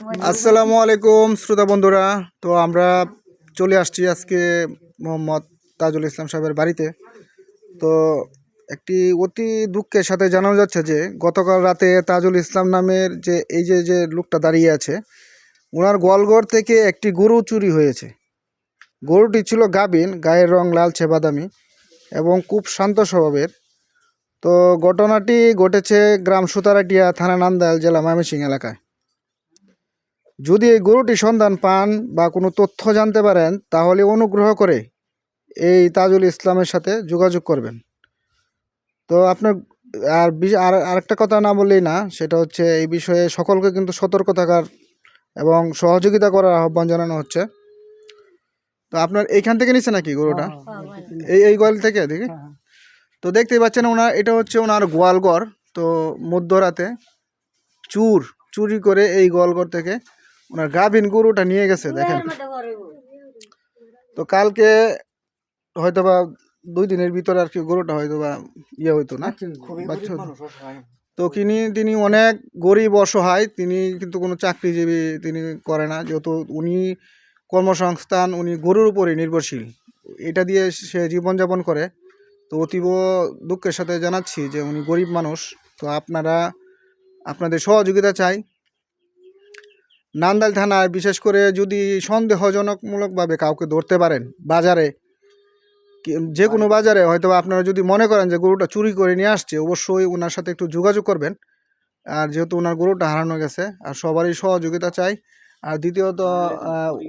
আসসালামু আলাইকুম শ্রোতা বন্ধুরা। তো আমরা চলে আসছি আজকে মোহাম্মদ তাজুল ইসলাম সাহেবের বাড়িতে। তো একটি অতি দুঃখের সাথে জানানো যাচ্ছে যে গতকাল রাতে তাজুল ইসলাম নামের যে যে লোকটা দাঁড়িয়ে আছে, ওনার গোয়ালঘর থেকে একটি গরু চুরি হয়েছে। গরুটি ছিল গাভীন, গায়ের রং লালচে বাদামি এবং খুব শান্ত স্বভাবের। তো ঘটনাটি ঘটেছে গ্রাম সুতারাটিয়া, থানা নান্দাইল, জেলা ময়মনসিংহ এলাকায়। যদি এই গরুটি সন্ধান পান বা কোনো তথ্য জানতে পারেন, তাহলে অনুগ্রহ করে এই তাজুল ইসলামের সাথে যোগাযোগ করবেন। তো আপনার আরেকটা কথা না বললেই না, সেটা হচ্ছে এই বিষয়ে সকলকে কিন্তু সতর্ক থাকার এবং সহযোগিতা করার আহ্বান জানানো হচ্ছে। তো আপনার এইখান থেকে নিচ্ছে নাকি গরুটা? এই গোয়াল থেকে দেখি। তো দেখতেই পাচ্ছেন এটা হচ্ছে ওনার গোয়ালঘর। তো মধ্যরাতে চুরি করে এই গোয়ালঘর থেকে ওনার গাভীন গরুটা নিয়ে গেছে। দেখেন, তো কালকে হয়তোবা 2 দিনের ভিতরে আর কি গরুটা হয়তোবা হইতো না, বাচ্চা হতো। তো তিনি অনেক গরিব অসহায়, তিনি কিন্তু কোনো চাকরিজীবী তিনি করে না, যেহেতু উনি কর্মসংস্থান উনি গরুর উপরে নির্ভরশীল, এটা দিয়ে সে জীবনযাপন করে। তো অতীব দুঃখের সাথে জানাচ্ছি যে উনি গরিব মানুষ। তো আপনাদের সহযোগিতা চাই। নান্দাইল থানায় বিশেষ করে যদি সন্দেহজনকমূলকভাবে কাউকে ধরতে পারেন, বাজারে যে কোনো বাজারে হয়তো আপনারা যদি মনে করেন যে গরুটা চুরি করে নিয়ে আসছে, অবশ্যই ওনার সাথে একটু যোগাযোগ করবেন। আর যেহেতু ওনার গরুটা হারানো গেছে, আর সবারই সহযোগিতা চাই। আর দ্বিতীয়ত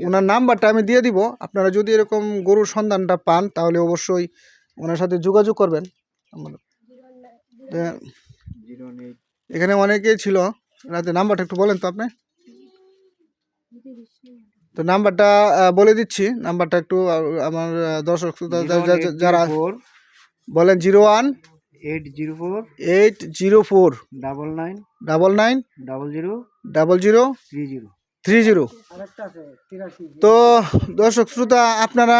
ওনার নাম্বারটা আমি দিয়ে দিব, আপনারা যদি এরকম গরুর সন্ধানটা পান তাহলে অবশ্যই ওনার সাথে যোগাযোগ করবেন। এখানে অনেকেই ছিল রাতে। নাম্বারটা একটু বলেন তো আপনি। তো নাম্বারটা বলে দিচ্ছি, নাম্বারটা একটু আমার দর্শক যারা বলেন 01-804 99 00 তো দর্শক শ্রোতা, আপনারা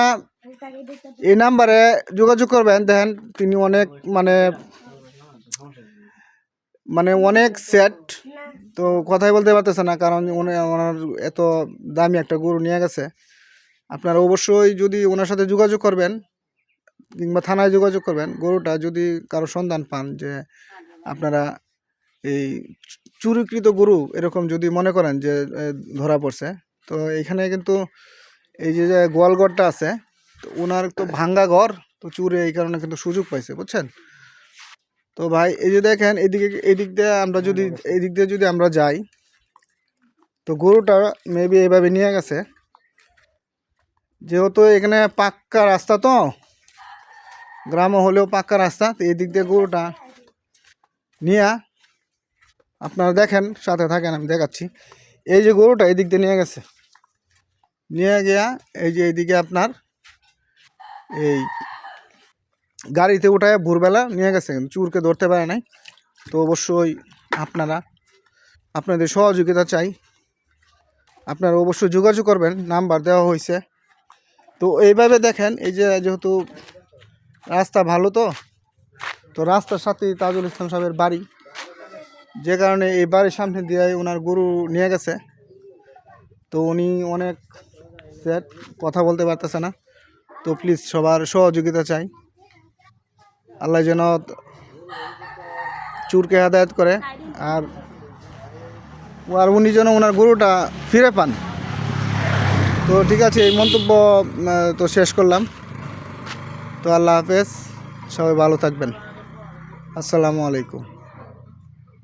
এই নাম্বারে যোগাযোগ করবেন। দেখেন তিনি অনেক অনেক সেট, তো কথাই বলতে পারতেছে না, কারণ ওনার এত দামি একটা গরু নিয়ে গেছে। আপনারা অবশ্যই যদি ওনার সাথে যোগাযোগ করবেন কিংবা থানায় যোগাযোগ করবেন, গরুটা যদি কারো সন্ধান পান যে আপনারা এই চুরিকৃত গরু এরকম যদি মনে করেন যে ধরা পড়ছে, তো এখানে কিন্তু এই যে গোয়ালঘরটা আছে, তো ওনার তো ভাঙ্গা ঘর, তো চুরে এই কারণে কিন্তু সুযোগ পাইছে, বুঝছেন। তো ভাই এই যে দেখেন, এই দিক দিয়ে যদি আমরা যাই, তো গরুটা মেবি এইভাবে নিয়ে গেছে। যেহেতু এখানে পাক্কা রাস্তা, তো গ্রামও হলেও পাক্কা রাস্তা, তো এই দিক দিয়ে গরুটা নিয়ে আপনারা দেখেন, সাথে থাকেন, আমি দেখাচ্ছি। এই যে গরুটা এই দিক দিয়ে নিয়ে গেছে, নিয়ে গিয়া এই যে এইদিকে আপনার এই গাড়িতে উঠায় ভোরবেলা নিয়ে গেছে, কিন্তু চুরকে ধরতে পারে নাই। তো অবশ্যই আপনাদের সহযোগিতা চাই। আপনারা অবশ্যই যোগাযোগ করবেন, নাম্বার দেওয়া হয়েছে। তো এইভাবে দেখেন, এই যে যেহেতু রাস্তা ভালো, তো রাস্তার সাথে তাজুল ইসলাম সাহেবের বাড়ি, যে কারণে এই বাড়ির সামনে দিয়ে ওনার গরু নিয়ে গেছে। তো উনি অনেক সেট, কথা বলতে পারতেছে না। তো প্লিজ সবার সহযোগিতা চাই। আল্লাহ যেন চুরকে হেদায়েত করে, আর উনি যেন ওনার গরুটা ফিরে পান। তো ঠিক আছে, এই মন্তব্য তো শেষ করলাম। তো আল্লাহ হাফেজ, সবাই ভালো থাকবেন। আসসালামু আলাইকুম।